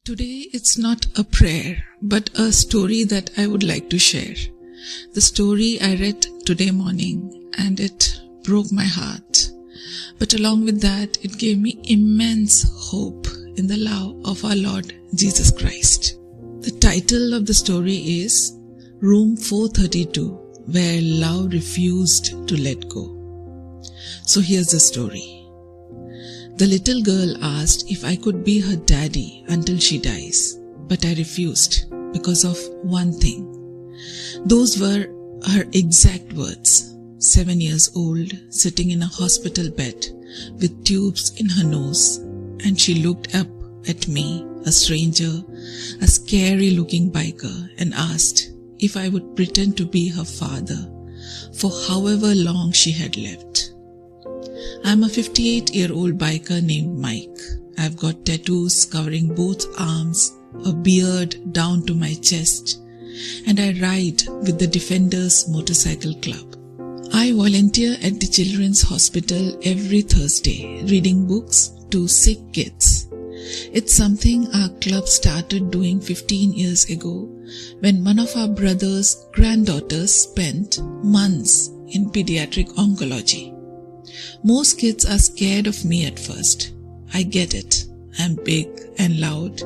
Today it's not a prayer, but a story that I would like to share. The story I read today morning and it broke my heart. But along with that, it gave me immense hope in the love of our Lord Jesus Christ. The title of the story is Room 432, where love refused to let go. So here's the story. The little girl asked if I could be her daddy until she dies, but I refused because of one thing. Those were her exact words. 7 years old, sitting in a hospital bed with tubes in her nose, and she looked up at me, a stranger, a scary-looking biker, and asked if I would pretend to be her father for however long she had left. I'm a 58-year-old biker named Mike. I've got tattoos covering both arms, a beard down to my chest, and I ride with the Defenders Motorcycle Club. I volunteer at the Children's Hospital every Thursday, reading books to sick kids. It's something our club started doing 15 years ago when one of our brother's granddaughters spent months in pediatric oncology. Most kids are scared of me at first. I get it. I'm big and loud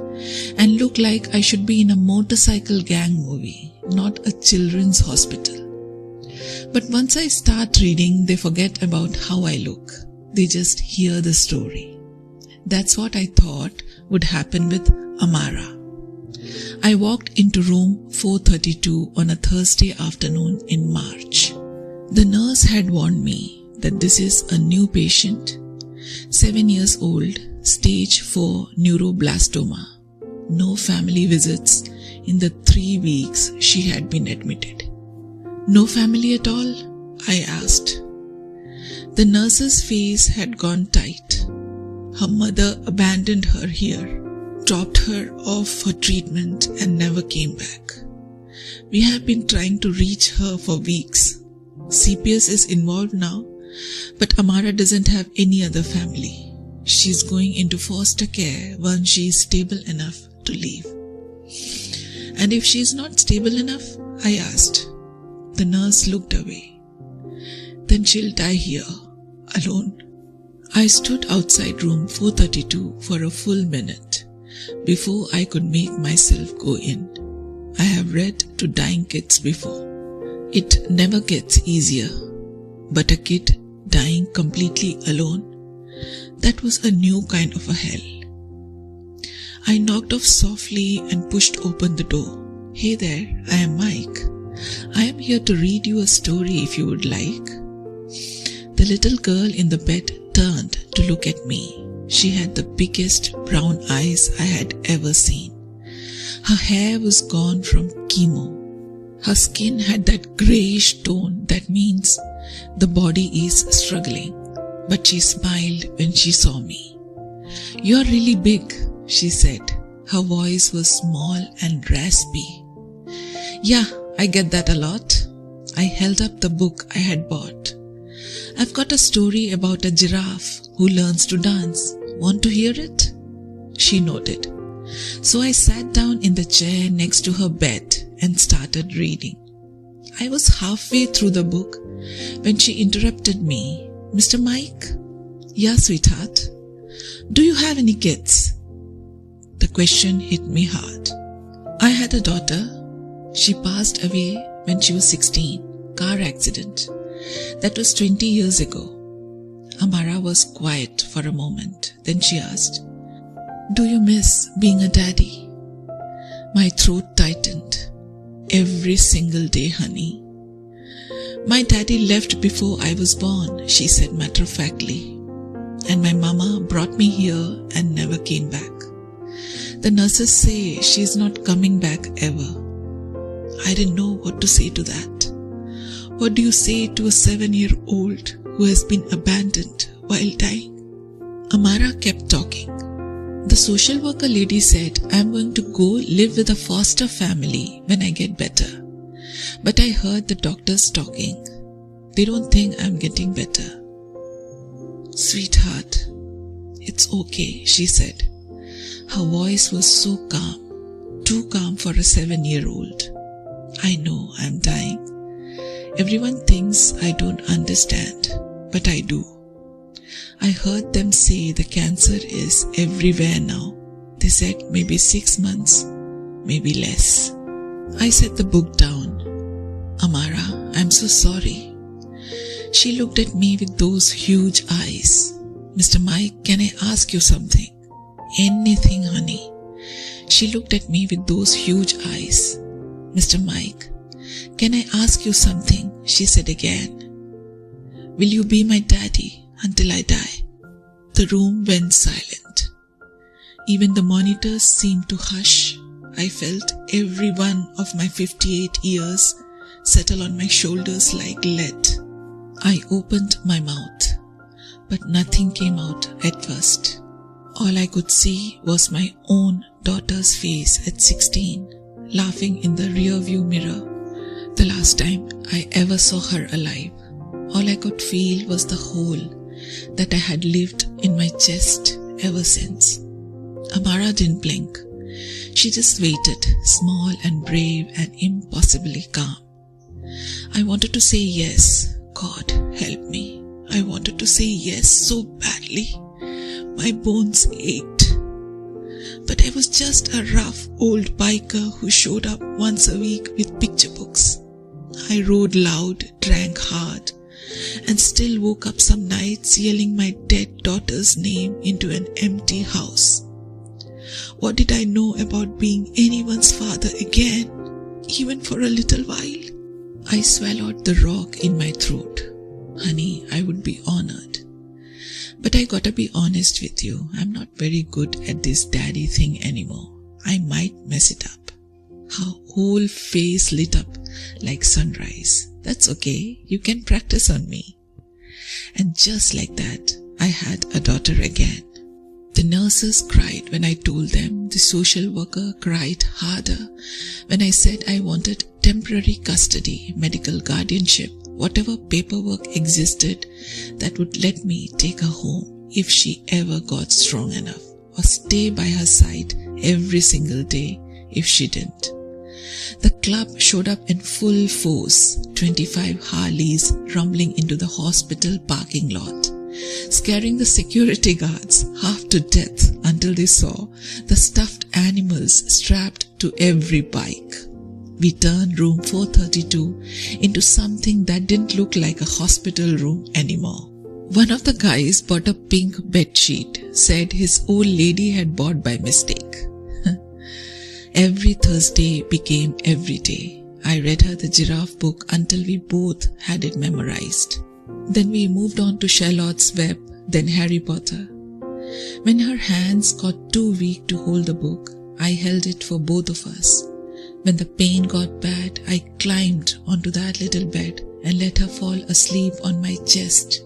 and look like I should be in a motorcycle gang movie, not a children's hospital. But once I start reading, they forget about how I look. They just hear the story. That's what I thought would happen with Amara. I walked into room 432 on a Thursday afternoon in March. The nurse had warned me that this is a new patient, 7 years old, stage 4 neuroblastoma. No family visits in the 3 weeks she had been admitted. No family at all? I asked. The nurse's face had gone tight. Her mother abandoned her here, dropped her off for treatment and never came back. We have been trying to reach her for weeks. CPS is involved now, but Amara doesn't have any other family. She's going into foster care once she is stable enough to leave. And if she's not stable enough? I asked. The nurse looked away. Then she'll die here, alone. I stood outside room 432 for a full minute before I could make myself go in. I have read to dying kids before. It never gets easier, but a kid dying completely alone, that was a new kind of a hell. I knocked off softly and pushed open the door. Hey there, I am Mike. I am here to read you a story if you would like. The little girl in the bed turned to look at me. She had the biggest brown eyes I had ever seen. Her hair was gone from chemo. Her skin had that greyish tone that means the body is struggling, but she smiled when she saw me. You're really big, she said. Her voice was small and raspy. Yeah, I get that a lot. I held up the book I had bought. I've got a story about a giraffe who learns to dance. Want to hear it? She nodded. So I sat down in the chair next to her bed and started reading. I was halfway through the book when she interrupted me. Mr. Mike? Yeah, sweetheart. Do you have any kids? The question hit me hard. I had a daughter. She passed away when she was 16. Car accident. That was 20 years ago. Amara was quiet for a moment. Then she asked, Do you miss being a daddy? My throat tightened. Every single day, honey. My daddy left before I was born, she said matter-of-factly. And my mama brought me here and never came back. The nurses say she's not coming back ever. I didn't know what to say to that. What do you say to a 7-year-old who has been abandoned while dying? Amara kept talking. The social worker lady said I'm going to go live with a foster family when I get better. But I heard the doctors talking. They don't think I'm getting better. Sweetheart, it's okay, she said. Her voice was so calm, too calm for a 7-year-old. I know I'm dying. Everyone thinks I don't understand, but I do. I heard them say the cancer is everywhere now. They said maybe 6 months, maybe less. I set the book down. Amara, I'm so sorry. She looked at me with those huge eyes. Mr. Mike, can I ask you something? Anything, honey. She looked at me with those huge eyes. Mr. Mike, can I ask you something? She said again. Will you be my daddy until I die? The room went silent. Even the monitors seemed to hush. I felt every one of my 58 years settle on my shoulders like lead. I opened my mouth, but nothing came out at first. All I could see was my own daughter's face at 16, laughing in the rearview mirror. The last time I ever saw her alive, all I could feel was the hole that I had lived in my chest ever since. Amara didn't blink. She just waited, small and brave and impossibly calm. I wanted to say yes. God, help me. I wanted to say yes so badly. My bones ached. But I was just a rough old biker who showed up once a week with picture books. I rode loud, drank hard, and still woke up some nights yelling my dead daughter's name into an empty house. What did I know about being anyone's father again, even for a little while? I swallowed the rock in my throat. Honey, I would be honored. But I gotta be honest with you, I'm not very good at this daddy thing anymore. I might mess it up. Her whole face lit up like sunrise. That's okay, you can practice on me. And just like that, I had a daughter again. The nurses cried when I told them. The social worker cried harder when I said I wanted temporary custody, medical guardianship, whatever paperwork existed that would let me take her home if she ever got strong enough, or stay by her side every single day if she didn't. The club showed up in full force, 25 Harleys rumbling into the hospital parking lot, scaring the security guards half to death until they saw the stuffed animals strapped to every bike. We turned room 432 into something that didn't look like a hospital room anymore. One of the guys bought a pink bedsheet, said his old lady had bought by mistake. Every Thursday became every day. I read her the giraffe book until we both had it memorized. Then we moved on to Charlotte's Web, then Harry Potter. When her hands got too weak to hold the book, I held it for both of us. When the pain got bad, I climbed onto that little bed and let her fall asleep on my chest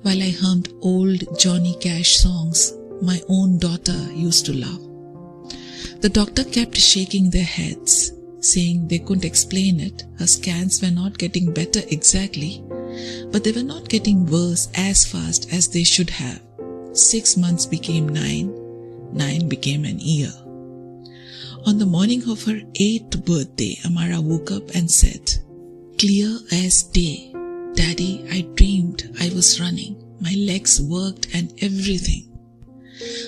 while I hummed old Johnny Cash songs my own daughter used to love. The doctor kept shaking their heads, saying they couldn't explain it. Her scans were not getting better exactly, but they were not getting worse as fast as they should have. 6 months became 9, 9 became an year. On the morning of her 8th birthday, Amara woke up and said, "Clear as day, Daddy, I dreamed I was running. My legs worked and everything."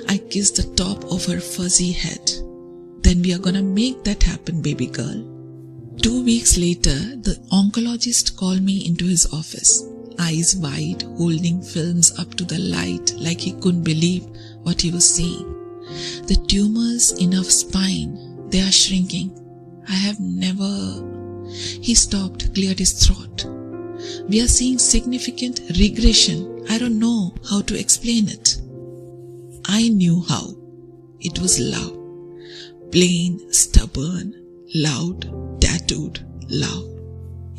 I kissed the top of her fuzzy head. "Then we are gonna make that happen, baby girl." 2 weeks later, the oncologist called me into his office, eyes wide, holding films up to the light like he couldn't believe what he was seeing. "The tumors in her spine, they are shrinking. I have never..." He stopped, cleared his throat. "We are seeing significant regression. I don't know how to explain it." I knew how. It was love. Plain, stubborn, loud, tattooed love.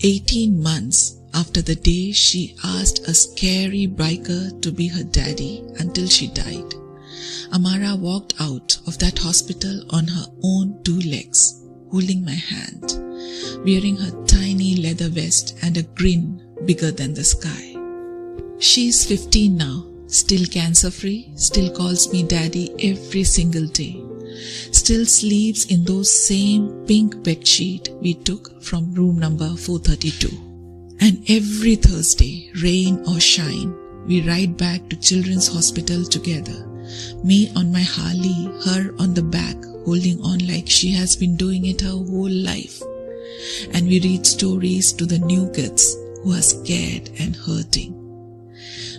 18 months after the day she asked a scary biker to be her daddy until she died, Amara walked out of that hospital on her own 2 legs, holding my hand, wearing her tiny leather vest and a grin bigger than the sky. She's 15 now, still cancer-free, still calls me daddy every single day, still sleeps in those same pink bedsheet we took from room number 432. And every Thursday, rain or shine, we ride back to Children's Hospital together, me on my Harley, her on the back, holding on like she has been doing it her whole life. And we read stories to the new kids who are scared and hurting.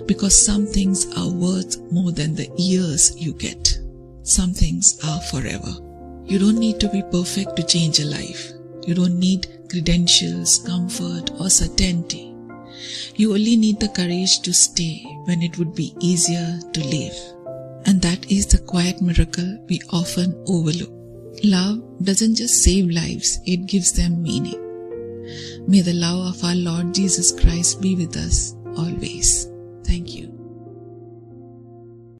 Because some things are worth more than the years you get. Some things are forever. You don't need to be perfect to change a life. You don't need credentials, comfort, or certainty. You only need the courage to stay when it would be easier to live. And that is the quiet miracle we often overlook. Love doesn't just save lives, it gives them meaning. May the love of our Lord Jesus Christ be with us always. Thank you.